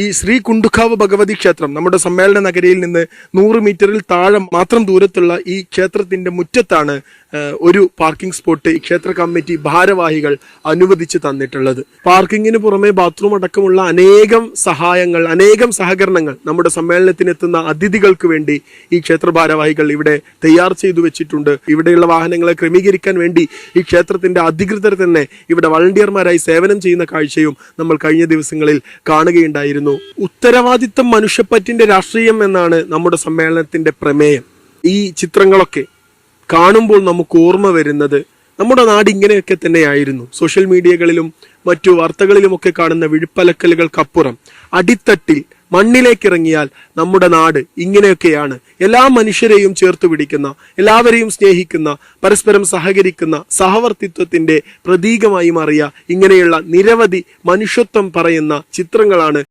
ഈ ശ്രീ കുണ്ടുക്കാവ് ഭഗവതി ക്ഷേത്രം നമ്മുടെ സമ്മേളന നഗരിയിൽ നിന്ന് 100 മീറ്ററിൽ താഴെ മാത്രം ദൂരത്തുള്ള ഈ ക്ഷേത്രത്തിന്റെ മുറ്റത്താണ് ഒരു പാർക്കിംഗ് സ്പോട്ട് ഈ ക്ഷേത്ര കമ്മിറ്റി ഭാരവാഹികൾ അനുവദിച്ച് തന്നിട്ടുള്ളത്. പാർക്കിങ്ങിന് പുറമെ ബാത്റൂം അടക്കമുള്ള അനേകം സഹായങ്ങൾ, അനേകം സഹകരണങ്ങൾ നമ്മുടെ സമ്മേളനത്തിനെത്തുന്ന അതിഥികൾക്ക് വേണ്ടി ഈ ക്ഷേത്ര ഭാരവാഹികൾ ഇവിടെ തയ്യാർ ചെയ്തു വെച്ചിട്ടുണ്ട്. ഇവിടെയുള്ള വാഹനങ്ങളെ ക്രമീകരിക്കാൻ വേണ്ടി ഈ ക്ഷേത്രത്തിന്റെ അധികൃതർ തന്നെ ഇവിടെ വളണ്ടിയർമാരായി സേവനം ചെയ്യുന്ന കാഴ്ചയും നമ്മൾ കഴിഞ്ഞ ദിവസങ്ങളിൽ കാണുകയുണ്ടായിരുന്നു. ഉത്തരവാദിത്തം മനുഷ്യപ്പറ്റിന്റെ രാഷ്ട്രീയം എന്നാണ് നമ്മുടെ സമ്മേളനത്തിന്റെ പ്രമേയം. ഈ ചിത്രങ്ങളൊക്കെ കാണുമ്പോൾ നമുക്ക് ഓർമ്മ വരുന്നത് നമ്മുടെ നാട് ഇങ്ങനെയൊക്കെ തന്നെയായിരുന്നു. സോഷ്യൽ മീഡിയകളിലും മറ്റു വാർത്തകളിലുമൊക്കെ കാണുന്ന വിഴുപ്പലക്കലുകൾക്കപ്പുറം അടിത്തട്ടിൽ മണ്ണിലേക്കിറങ്ങിയാൽ നമ്മുടെ നാട് ഇങ്ങനെയൊക്കെയാണ്. എല്ലാ മനുഷ്യരെയും ചേർത്ത് പിടിക്കുന്ന, എല്ലാവരെയും സ്നേഹിക്കുന്ന, പരസ്പരം സഹകരിക്കുന്ന സഹവർത്തിത്വത്തിന്റെ പ്രതീകമായി മാറിയ ഇങ്ങനെയുള്ള നിരവധി മനുഷ്യത്വം പറയുന്ന ചിത്രങ്ങളാണ്